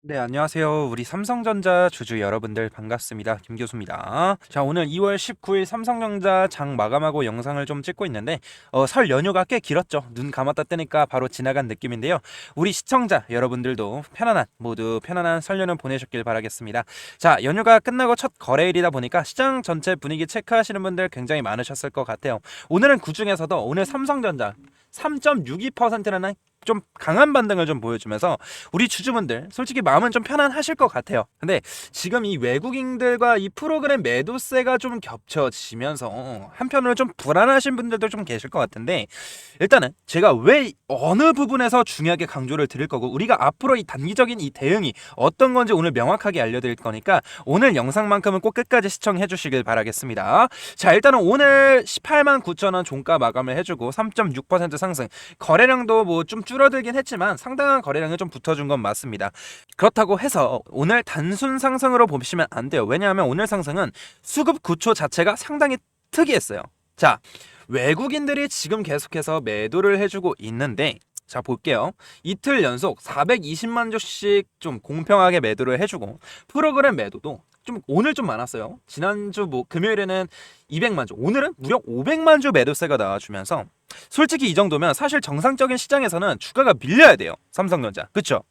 네, 안녕하세요. 우리 삼성전자 주주 여러분들 반갑습니다. 김 교수입니다. 자, 오늘 2월 19일 삼성전자 장 마감하고 영상을 좀 찍고 있는데 설 연휴가 꽤 길었죠. 눈 감았다 뜨니까 바로 지나간 느낌인데요. 우리 시청자 여러분들도 모두 편안한 설 연휴 보내셨길 바라겠습니다. 자, 연휴가 끝나고 첫 거래일이다 보니까 시장 전체 분위기 체크하시는 분들 굉장히 많으셨을 것 같아요. 오늘은 그중에서도 오늘 삼성전자 3.62%라는 좀 강한 반등을 좀 보여주면서 우리 주주분들 솔직히 마음은 좀 편안하실 것 같아요. 근데 지금 이 외국인들과 이 프로그램 매도세가 좀 겹쳐지면서 한편으로 좀 불안하신 분들도 좀 계실 것 같은데, 일단은 제가 왜 어느 부분에서 중요하게 강조를 드릴 거고 우리가 앞으로 이 단기적인 이 대응이 어떤 건지 오늘 명확하게 알려드릴 거니까 오늘 영상만큼은 꼭 끝까지 시청해 주시길 바라겠습니다. 자, 일단은 오늘 18만 9천 원 종가 마감을 해주고 3.6% 상승, 거래량도 뭐 좀 줄어들긴 했지만 상당한 거래량이 좀 붙어준 건 맞습니다. 그렇다고 해서 오늘 단순 상승으로 보시면 안 돼요. 왜냐하면 오늘 상승은 수급 구조 자체가 상당히 특이했어요. 자, 외국인들이 지금 계속해서 매도를 해주고 있는데, 자 볼게요. 이틀 연속 420만 주씩 좀 공평하게 매도를 해주고, 프로그램 매도도 좀 오늘 좀 많았어요. 지난주 뭐 금요일에는 200만 주, 오늘은 무려 500만 주 매도세가 나와주면서 솔직히 이 정도면 사실 정상적인 시장에서는 주가가 밀려야 돼요. 삼성전자. 그쵸?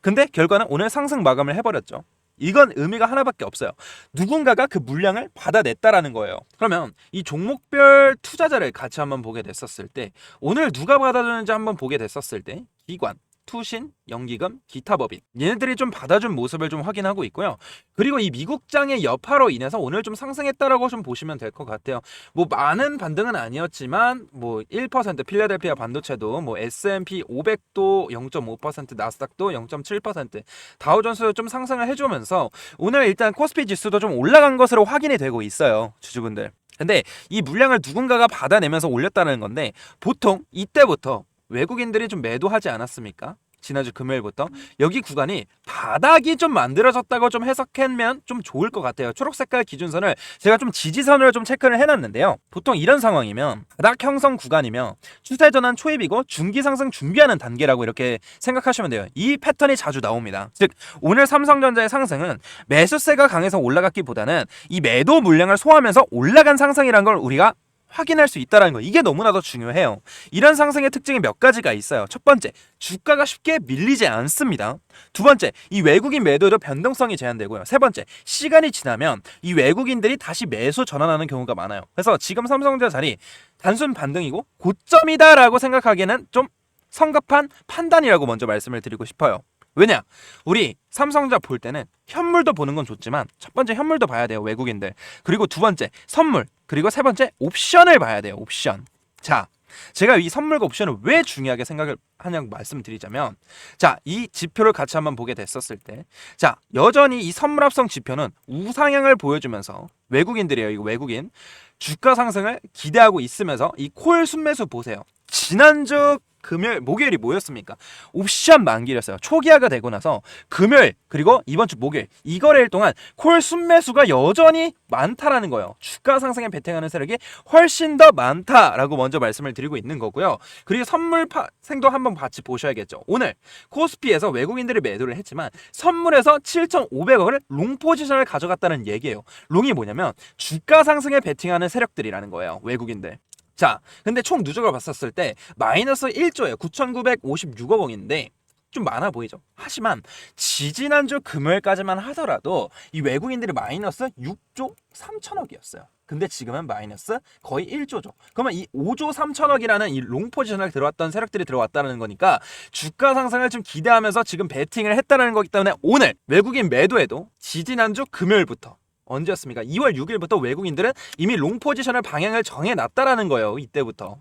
근데 결과는 오늘 상승 마감을 해버렸죠. 이건 의미가 하나밖에 없어요. 누군가가 그 물량을 받아냈다라는 거예요. 그러면 이 종목별 투자자를 같이 한번 보게 됐었을 때, 오늘 누가 받아주는지 한번 보게 됐었을 때, 기관, 투신, 연기금, 기타 법인, 얘네들이 좀 받아준 모습을 좀 확인하고 있고요. 그리고 이 미국장의 여파로 인해서 오늘 좀 상승했다라고 좀 보시면 될 것 같아요. 뭐 많은 반등은 아니었지만 뭐 1% 필라델피아 반도체도, 뭐 S&P 500도 0.5%, 나스닥도 0.7%, 다우존스도 좀 상승을 해주면서 오늘 일단 코스피 지수도 좀 올라간 것으로 확인이 되고 있어요, 주주분들. 근데 이 물량을 누군가가 받아내면서 올렸다는 건데, 보통 이때부터 외국인들이 좀 매도하지 않았습니까? 지난주 금요일부터 여기 구간이 바닥이 좀 만들어졌다고 좀 해석하면 좀 좋을 것 같아요. 초록 색깔 기준선을 제가 좀 지지선으로 좀 체크를 해놨는데요. 보통 이런 상황이면 바닥 형성 구간이면 추세 전환 초입이고 중기 상승 준비하는 단계라고 이렇게 생각하시면 돼요. 이 패턴이 자주 나옵니다. 즉 오늘 삼성전자의 상승은 매수세가 강해서 올라갔기보다는 이 매도 물량을 소화하면서 올라간 상승이란 걸 우리가 확인할 수 있다는 거, 이게 너무나도 중요해요. 이런 상승의 특징이 몇 가지가 있어요. 첫 번째, 주가가 쉽게 밀리지 않습니다. 두 번째, 이 외국인 매도도 변동성이 제한되고요. 세 번째, 시간이 지나면 이 외국인들이 다시 매수 전환하는 경우가 많아요. 그래서 지금 삼성전자 자리 단순 반등이고 고점이다라고 생각하기에는 좀 성급한 판단이라고 먼저 말씀을 드리고 싶어요. 왜냐? 우리 삼성전자 볼 때는 현물도 보는 건 좋지만 첫 번째 현물도 봐야 돼요, 외국인들. 그리고 두 번째 선물, 그리고 세 번째 옵션을 봐야 돼요, 옵션. 자, 제가 이 선물과 옵션을 왜 중요하게 생각을 하냐고 말씀드리자면, 자, 이 지표를 같이 한번 보게 됐었을 때, 자, 여전히 이 선물 합성 지표는 우상향을 보여주면서 외국인들이에요, 이거 외국인. 주가 상승을 기대하고 있으면서 이 콜 순매수 보세요. 지난주 금요일, 목요일이 뭐였습니까? 옵션 만기였어요. 초기화가 되고 나서 금요일, 그리고 이번 주 목요일, 이 거래일 동안 콜 순매수가 여전히 많다라는 거예요. 주가 상승에 베팅하는 세력이 훨씬 더 많다라고 먼저 말씀을 드리고 있는 거고요. 그리고 선물 파생도 한번 같이 보셔야겠죠. 오늘 코스피에서 외국인들이 매도를 했지만 선물에서 7,500억을 롱 포지션을 가져갔다는 얘기예요. 롱이 뭐냐면 주가 상승에 베팅하는 세력들이라는 거예요, 외국인들. 자, 근데 총 누적을 봤었을 때 마이너스 1조예요. 9,956억 원인데 좀 많아 보이죠. 하지만 지지난주 금요일까지만 하더라도 이 외국인들이 마이너스 6조 3천억이었어요. 근데 지금은 마이너스 거의 1조죠. 그러면 이 5조 3천억이라는 이 롱 포지션을 들어왔던 세력들이 들어왔다는 거니까 주가 상승을 좀 기대하면서 지금 베팅을 했다는 거기 때문에 오늘 외국인 매도에도 지지난주 금요일부터, 언제였습니까? 2월 6일부터 외국인들은 이미 롱 포지션을 방향을 정해놨다라는 거예요. 이때부터.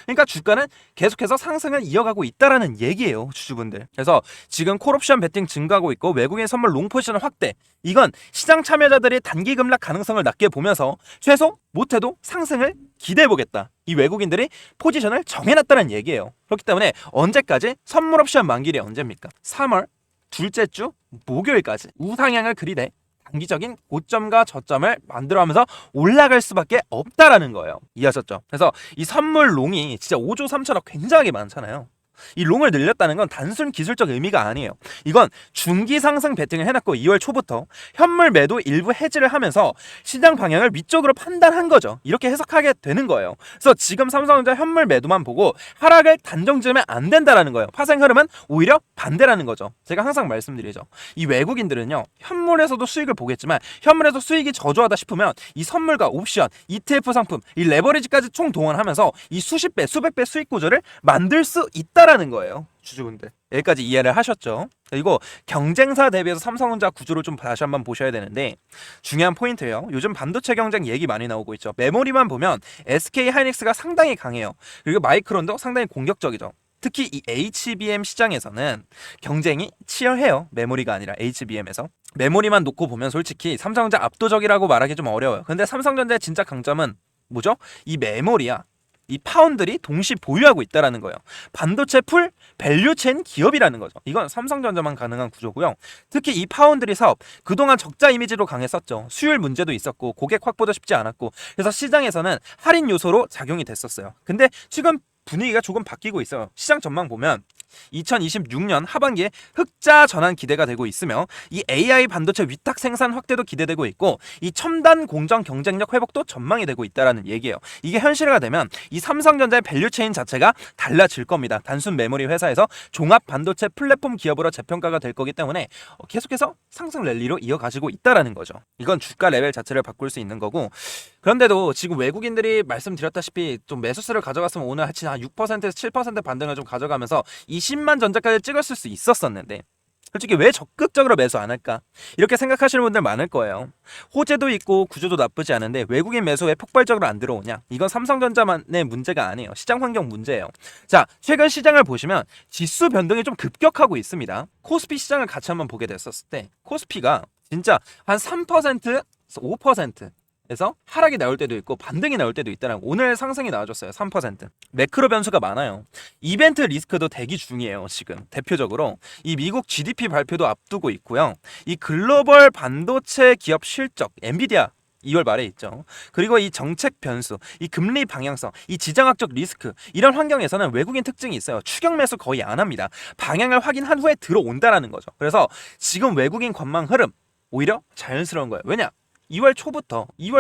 그러니까 주가는 계속해서 상승을 이어가고 있다라는 얘기예요, 주주분들. 그래서 지금 콜옵션 베팅 증가하고 있고 외국인 선물 롱 포지션 확대, 이건 시장 참여자들이 단기 급락 가능성을 낮게 보면서 최소 못해도 상승을 기대해보겠다, 이 외국인들이 포지션을 정해놨다는 얘기예요. 그렇기 때문에 언제까지? 선물 옵션 만기일이 언제입니까? 3월 둘째 주 목요일까지 우상향을 그리되 단기적인 고점과 저점을 만들어가면서 올라갈 수밖에 없다라는 거예요. 이해하셨죠? 그래서 이 선물 롱이 진짜 5조 3천억 굉장히 많잖아요. 이 롱을 늘렸다는 건 단순 기술적 의미가 아니에요. 이건 중기 상승 베팅을 해놨고 2월 초부터 현물 매도 일부 해지를 하면서 시장 방향을 위쪽으로 판단한 거죠. 이렇게 해석하게 되는 거예요. 그래서 지금 삼성전자 현물 매도만 보고 하락을 단정 지으면 안 된다라는 거예요. 파생 흐름은 오히려 반대라는 거죠. 제가 항상 말씀드리죠. 이 외국인들은요, 현물에서도 수익을 보겠지만 현물에서 수익이 저조하다 싶으면 이 선물과 옵션, ETF 상품, 이 레버리지까지 총 동원하면서 이 수십 배, 수백 배 수익 구조를 만들 수 있다라는 거예요. 주주분들. 여기까지 이해를 하셨죠? 그리고 경쟁사 대비해서 삼성전자 구조를 좀 다시 한번 보셔야 되는데 중요한 포인트예요. 요즘 반도체 경쟁 얘기 많이 나오고 있죠. 메모리만 보면 SK 하이닉스가 상당히 강해요. 그리고 마이크론도 상당히 공격적이죠. 특히 이 HBM 시장에서는 경쟁이 치열해요. 메모리가 아니라 HBM에서. 메모리만 놓고 보면 솔직히 삼성전자 압도적이라고 말하기 좀 어려워요. 근데 삼성전자의 진짜 강점은 뭐죠? 이 메모리야. 이 파운드리 동시 보유하고 있다라는 거예요. 반도체 풀 밸류체인 기업이라는 거죠. 이건 삼성전자만 가능한 구조고요. 특히 이 파운드리 사업 그동안 적자 이미지로 강했었죠. 수율 문제도 있었고 고객 확보도 쉽지 않았고 그래서 시장에서는 할인 요소로 작용이 됐었어요. 근데 지금 분위기가 조금 바뀌고 있어요. 시장 전망 보면 2026년 하반기에 흑자 전환 기대가 되고 있으며 이 AI 반도체 위탁 생산 확대도 기대되고 있고 이 첨단 공정 경쟁력 회복도 전망이 되고 있다라는 얘기예요. 이게 현실화가 되면 이 삼성전자의 밸류체인 자체가 달라질 겁니다. 단순 메모리 회사에서 종합 반도체 플랫폼 기업으로 재평가가 될 거기 때문에 계속해서 상승 랠리로 이어가지고 있다라는 거죠. 이건 주가 레벨 자체를 바꿀 수 있는 거고 그런데도 지금 외국인들이 말씀드렸다시피 좀 매수세를 가져갔으면 오늘 하치 한 6%에서 7% 반등을 좀 가져가면서 20만 전자까지 찍었을 수 있었었는데 솔직히 왜 적극적으로 매수 안 할까? 이렇게 생각하시는 분들 많을 거예요. 호재도 있고 구조도 나쁘지 않은데 외국인 매수 왜 폭발적으로 안 들어오냐? 이건 삼성전자만의 문제가 아니에요. 시장 환경 문제예요. 자, 최근 시장을 보시면 지수 변동이 좀 급격하고 있습니다. 코스피 시장을 같이 한번 보게 됐었을 때 코스피가 진짜 한 3%, 5% 에서 하락이 나올 때도 있고 반등이 나올 때도 있다는 오늘 상승이 나와줬어요. 3%. 매크로 변수가 많아요. 이벤트 리스크도 대기 중이에요. 지금 대표적으로 이 미국 GDP 발표도 앞두고 있고요. 이 글로벌 반도체 기업 실적 엔비디아 2월 말에 있죠. 그리고 이 정책 변수, 이 금리 방향성, 이 지정학적 리스크 이런 환경에서는 외국인 특징이 있어요. 추격 매수 거의 안 합니다. 방향을 확인한 후에 들어온다라는 거죠. 그래서 지금 외국인 관망 흐름 오히려 자연스러운 거예요. 왜냐? 2월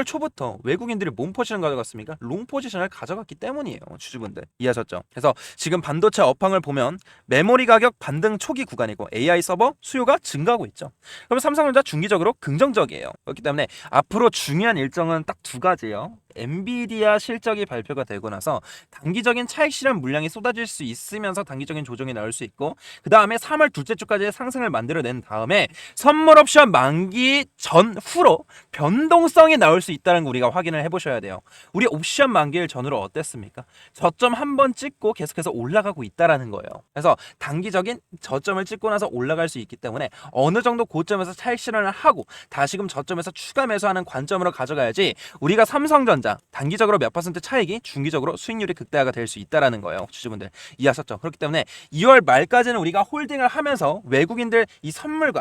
초부터 외국인들이 뭔 포지션 가져갔습니까? 롱 포지션을 가져갔기 때문이에요. 주주분들 이해하셨죠? 그래서 지금 반도체 업황을 보면 메모리 가격 반등 초기 구간이고 AI 서버 수요가 증가하고 있죠. 그럼 삼성전자 중기적으로 긍정적이에요. 그렇기 때문에 앞으로 중요한 일정은 딱 두 가지예요. 엔비디아 실적이 발표가 되고 나서 단기적인 차익 실현 물량이 쏟아질 수 있으면서 단기적인 조정이 나올 수 있고 그 다음에 3월 둘째 주까지의 상승을 만들어낸 다음에 선물 옵션 만기 전후로 변동성이 나올 수 있다는 거 우리가 확인을 해보셔야 돼요. 우리 옵션 만기일 전후로 어땠습니까? 저점 한번 찍고 계속해서 올라가고 있다라는 거예요. 그래서 단기적인 저점을 찍고 나서 올라갈 수 있기 때문에 어느 정도 고점에서 차익 실현을 하고 다시금 저점에서 추가 매수하는 관점으로 가져가야지 우리가 삼성전자 단기적으로 몇 퍼센트 차익이 중기적으로 수익률이 극대화가 될 수 있다라는 거예요. 주주분들 이해하셨죠? 그렇기 때문에 2월 말까지는 우리가 홀딩을 하면서 외국인들 이 선물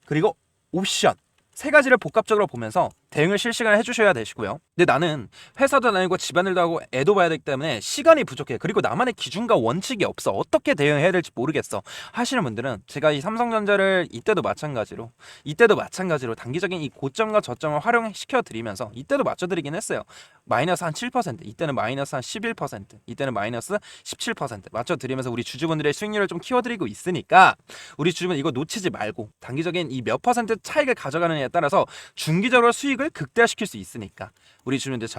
그리고 옵션 세 가지를 복합적으로 보면서 대응을 실시간에 해주셔야 되시고요. 근데 나는 회사도 다니고 집안일도 하고 애도 봐야 되기 때문에 시간이 부족해. 그리고 나만의 기준과 원칙이 없어. 어떻게 대응해야 될지 모르겠어 하시는 분들은 제가 이 삼성전자를 이때도 마찬가지로 단기적인 이 고점과 저점을 활용시켜 드리면서 이때도 맞춰드리긴 했어요. 마이너스 한 7%, 이때는 마이너스 한 11%, 이때는 마이너스 17% 맞춰드리면서 우리 주주분들의 수익률을 좀 키워드리고 있으니까 우리 주주분 이거 놓치지 말고 단기적인 이 몇 퍼센트 차익을 가져가느냐에 따라서 중기적으로 수익을 극대화시킬 수 있으니까 우리 주주분들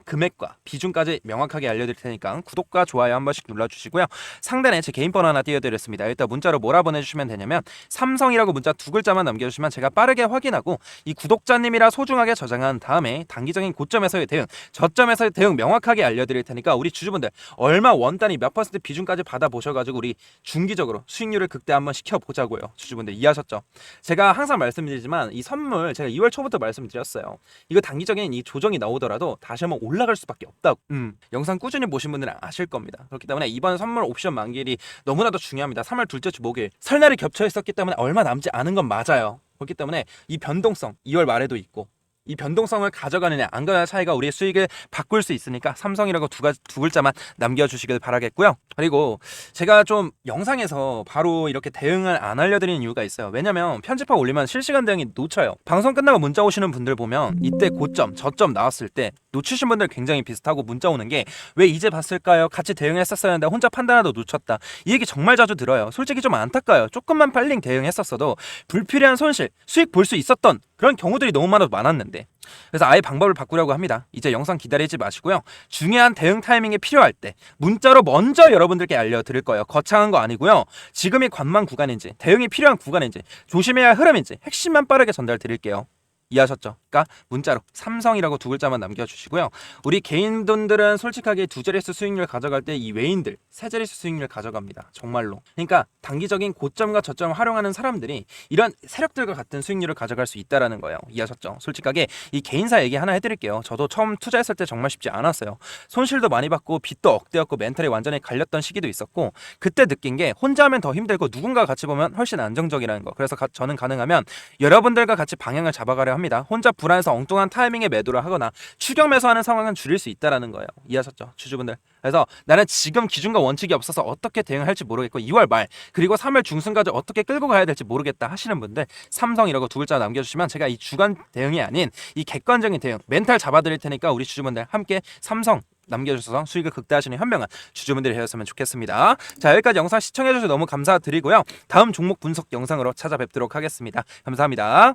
금액과 비중까지 명확하게 알려드릴 테니까 구독과 좋아요 한 번씩 눌러주시고요. 상단에 제 개인 번호 하나 띄워드렸습니다. 일단 문자로 뭐라 보내주시면 되냐면 삼성이라고 문자 두 글자만 남겨주시면 제가 빠르게 확인하고 이 구독자님이라 소중하게 저장한 다음에 단기적인 고점에서의 대응, 저점에서의 대응 명확하게 알려드릴 테니까 우리 주주분들 얼마 원단위 몇 퍼센트 비중까지 받아보셔가지고 우리 중기적으로 수익률을 극대화 한번 시켜보자고요. 주주분들 이해하셨죠? 제가 항상 말씀드리지만 이 선물 제가 2월 초부터 말씀드렸어요. 이거 단기적인 이 조정이 나오더라도 다시 한번 올라갈 수밖에 없다고. 영상 꾸준히 보신 분들은 아실 겁니다. 그렇기 때문에 이번 선물 옵션 만기일이 너무나도 중요합니다. 3월 둘째 주 목요일 설날이 겹쳐 있었기 때문에 얼마 남지 않은 건 맞아요. 그렇기 때문에 이 변동성 2월 말에도 있고 이 변동성을 가져가느냐 안 가느냐 차이가 우리의 수익을 바꿀 수 있으니까 삼성이라고 두 글자만 남겨주시길 바라겠고요. 그리고 제가 좀 영상에서 바로 이렇게 대응을 안 알려드리는 이유가 있어요. 왜냐면 편집하고 올리면 실시간 대응이 놓쳐요. 방송 끝나고 문자 오시는 분들 보면 이때 고점 저점 나왔을 때 놓치신 분들 굉장히 비슷하고 문자 오는 게 왜 이제 봤을까요? 같이 대응했었어야 했는데 혼자 판단하다 놓쳤다. 이 얘기 정말 자주 들어요. 솔직히 좀 안타까워요. 조금만 빨리 대응했었어도 불필요한 손실, 수익 볼 수 있었던 그런 경우들이 너무 많았는데, 그래서 아예 방법을 바꾸려고 합니다. 이제 영상 기다리지 마시고요. 중요한 대응 타이밍이 필요할 때 문자로 먼저 여러분들께 알려드릴 거예요. 거창한 거 아니고요. 지금이 관망 구간인지 대응이 필요한 구간인지 조심해야 할 흐름인지 핵심만 빠르게 전달 드릴게요. 이해하셨죠? 그러니까 문자로 삼성이라고 두 글자만 남겨주시고요. 우리 개인분들은 솔직하게 두 자릿수 수익률 가져갈 때 이 외인들 세 자릿수 수익률 가져갑니다. 정말로. 그러니까 단기적인 고점과 저점을 활용하는 사람들이 이런 세력들과 같은 수익률을 가져갈 수 있다라는 거예요. 이해하셨죠? 솔직하게 이 개인사 얘기 하나 해드릴게요. 저도 처음 투자했을 때 정말 쉽지 않았어요. 손실도 많이 받고 빚도 억대였고 멘탈이 완전히 갈렸던 시기도 있었고, 그때 느낀 게 혼자 하면 더 힘들고 누군가 같이 보면 훨씬 안정적이라는 거. 그래서 저는 가능하면 여러분들과 같이 방향을 잡아가려 합니다. 혼자 불안해서 엉뚱한 타이밍에 매도를 하거나 추격 매수하는 상황은 줄일 수 있다라는 거예요. 이해하셨죠? 주주분들. 그래서 나는 지금 기준과 원칙이 없어서 어떻게 대응을 할지 모르겠고 2월 말 그리고 3월 중순까지 어떻게 끌고 가야 될지 모르겠다 하시는 분들 삼성이라고 두 글자 남겨주시면 제가 이 주간 대응이 아닌 이 객관적인 대응 멘탈 잡아드릴 테니까 우리 주주분들 함께 삼성 남겨주셔서 수익을 극대화하시는 현명한 주주분들이 되었으면 좋겠습니다. 자, 여기까지 영상 시청해주셔서 너무 감사드리고요. 다음 종목 분석 영상으로 찾아뵙도록 하겠습니다. 감사합니다.